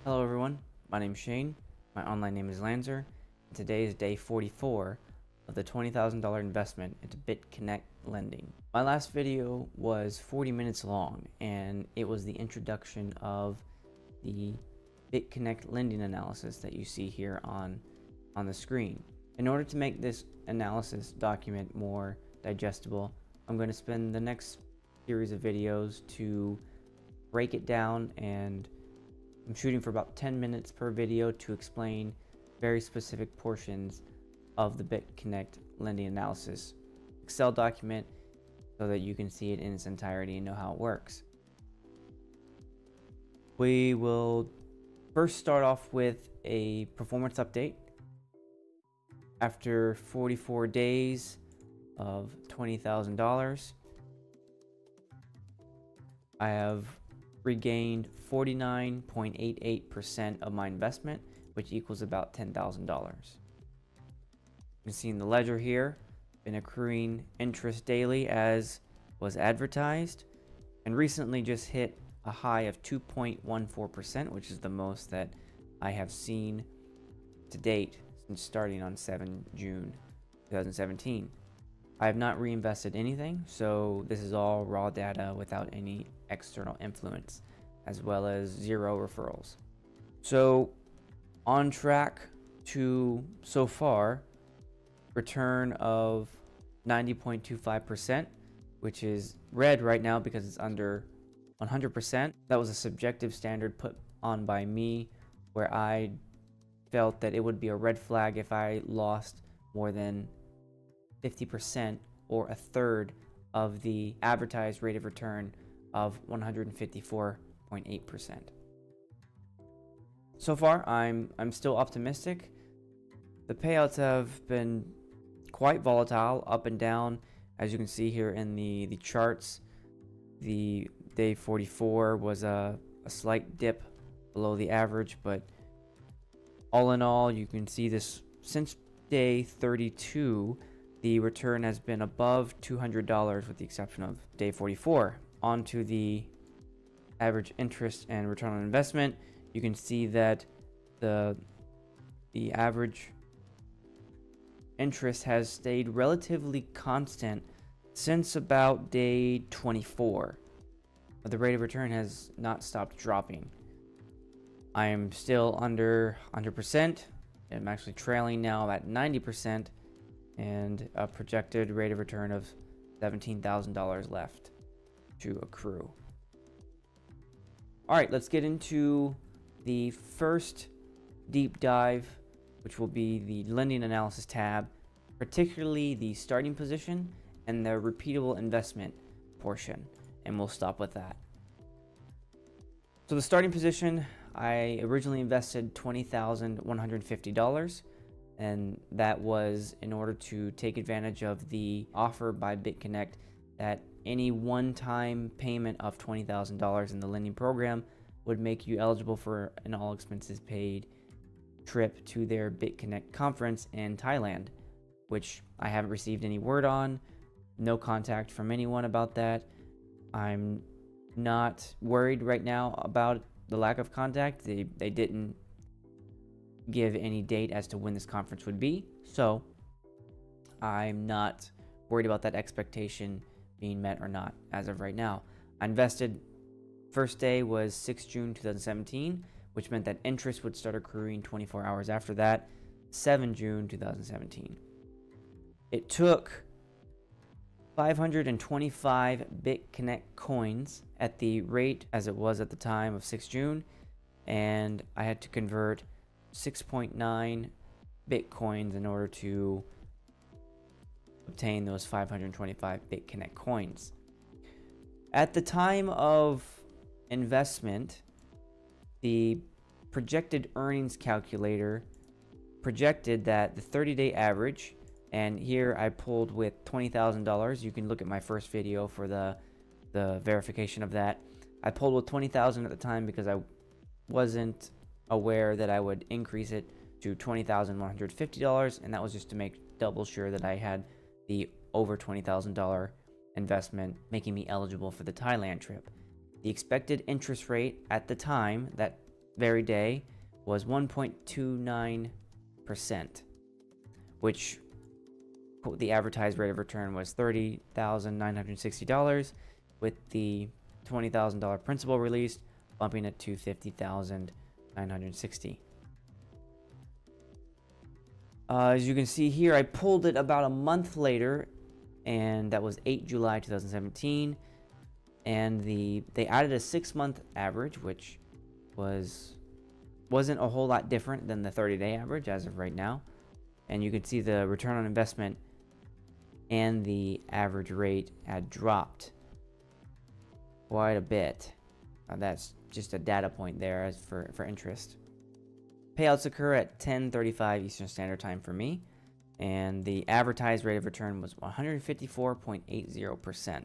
Hello everyone, my name is Shane, my online name is Lanzer, and today is day 44 of the $20,000 investment into BitConnect Lending. My last video was 40 minutes long, and it was the introduction of the BitConnect lending analysis that you see here on the screen. In order to make this analysis document more digestible, I'm going to spend the next series of videos to break it down, and I'm shooting for about 10 minutes per video to explain very specific portions of the BitConnect lending analysis Excel document so that you can see it in its entirety and know how it works. We will first start off with a performance update. After 44 days of $20,000, I have regained 49.88% of my investment, which equals about $10,000. You can see in the ledger here, been accruing interest daily as was advertised, and recently just hit a high of 2.14%, which is the most that I have seen to date since starting on 7 June 2017. I have not reinvested anything, so this is all raw data without any external influence, as well as zero referrals. So on track to, so far, return of 90.25%, which is red right now because it's under 100%. That was a subjective standard put on by me, where I felt that it would be a red flag if I lost more than 50% or a third of the advertised rate of return of 154.8%. So far, I'm still optimistic. The payouts have been quite volatile, up and down, as you can see here in the charts. The day 44 was a slight dip below the average, but all in all, you can see this since day 32. The return has been above $200 with the exception of day 44. On to the average interest and return on investment. You can see that the average interest has stayed relatively constant since about day 24. But the rate of return has not stopped dropping. I am still under 100%. I'm actually trailing now at 90%. And a projected rate of return of $17,000 left to accrue. All right, let's get into the first deep dive, which will be the lending analysis tab, particularly the starting position and the repeatable investment portion, and we'll stop with that. So the starting position, I originally invested $20,150. And that was in order to take advantage of the offer by BitConnect that any one-time payment of $20,000 in the lending program would make you eligible for an all expenses paid trip to their BitConnect conference in Thailand, which I haven't received any word on. No contact from anyone about that. I'm not worried right now about the lack of contact. They didn't give any date as to when this conference would be, so I'm not worried about that expectation being met or not as of right now. I invested, first day was 6 June 2017, which meant that interest would start accruing 24 hours after that, 7 June 2017. It took 525 BitConnect coins at the rate as it was at the time of 6 June, and I had to convert 6.9 Bitcoins in order to obtain those 525 BitConnect coins. At the time of investment, the projected earnings calculator projected that the 30-day average, and here I pulled with $20,000. You can look at my first video for the verification of that. I pulled with $20,000 at the time because I wasn't aware that I would increase it to $20,150, and that was just to make double sure that I had the over $20,000 investment, making me eligible for the Thailand trip. The expected interest rate at the time that very day was 1.29%, which the advertised rate of return was $30,960, with the $20,000 principal released bumping it to $50,960. As you can see here, I pulled it about a month later, and that was 8 July 2017, and they added a 6-month average, which wasn't a whole lot different than the 30-day average as of right now. And you can see the return on investment and the average rate had dropped quite a bit. That's just a data point there as for interest. Payouts occur at 10:35 Eastern Standard Time for me, and the advertised rate of return was 154.80%,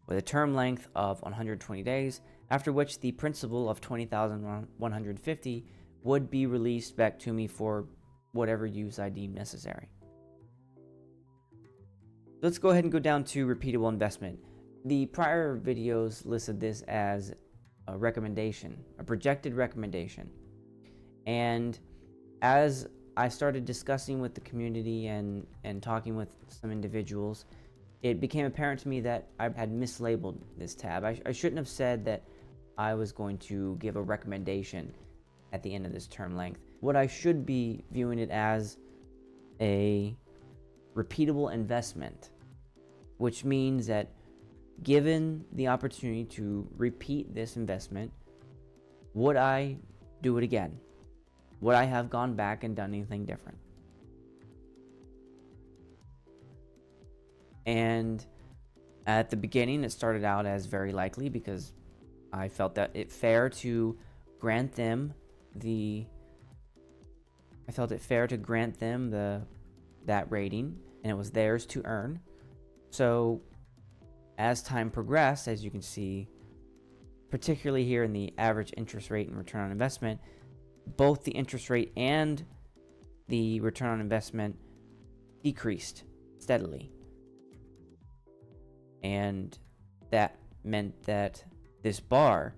with a term length of 120 days, after which the principal of $20,150 would be released back to me for whatever use I deem necessary. Let's go ahead and go down to repeatable investment. The prior videos listed this as a recommendation, a projected recommendation. And as I started discussing with the community and talking with some individuals, it became apparent to me that I had mislabeled this tab. I shouldn't have said that I was going to give a recommendation at the end of this term length. What I should be viewing it as a repeatable investment, which means that given the opportunity to repeat this investment, would I do it again? Would I have gone back and done anything different? And at the beginning, it started out as very likely, because I felt that it fair to grant them that rating, and it was theirs to earn. So as time progressed, as you can see, particularly here in the average interest rate and return on investment, both the interest rate and the return on investment decreased steadily. And that meant that this bar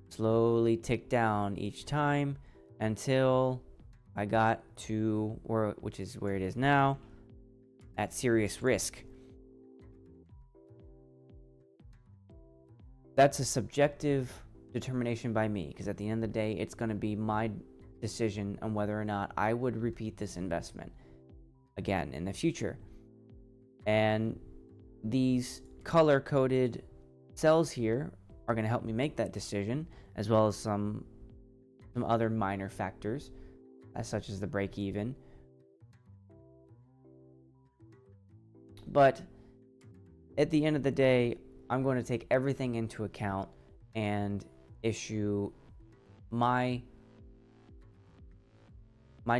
slowly ticked down each time until I got to which is where it is now, at serious risk. That's a subjective determination by me, because at the end of the day, it's going to be my decision on whether or not I would repeat this investment again in the future. And these color-coded cells here are going to help me make that decision, as well as some other minor factors, such as the break-even. But at the end of the day, I'm going to take everything into account and issue my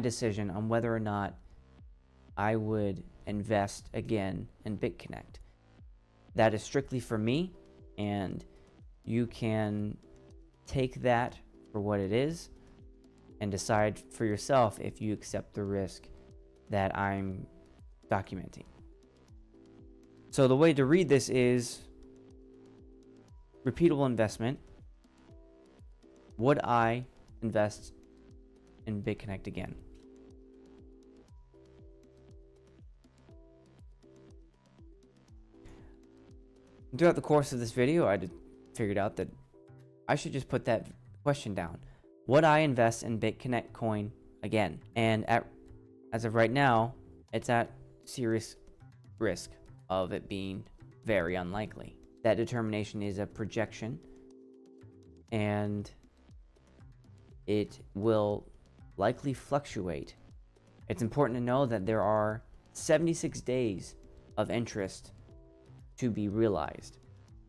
decision on whether or not I would invest again in BitConnect. That is strictly for me, and you can take that for what it is and decide for yourself if you accept the risk that I'm documenting. So the way to read this is repeatable investment. Would I invest in BitConnect again? Throughout the course of this video, I figured out that I should just put that question down. Would I invest in BitConnect coin again? And as of right now, it's at serious risk of it being very unlikely. That determination is a projection, and it will likely fluctuate. It's important to know that there are 76 days of interest to be realized,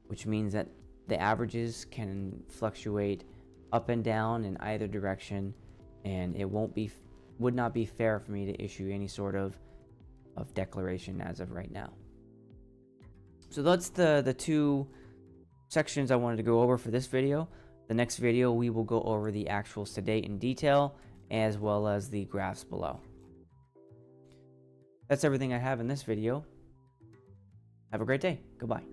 which means that the averages can fluctuate up and down in either direction, and it would not be fair for me to issue any sort of declaration as of right now. So that's the two sections I wanted to go over for this video. The next video, we will go over the actuals to date in detail, as well as the graphs below. That's everything I have in this video. Have a great day. Goodbye.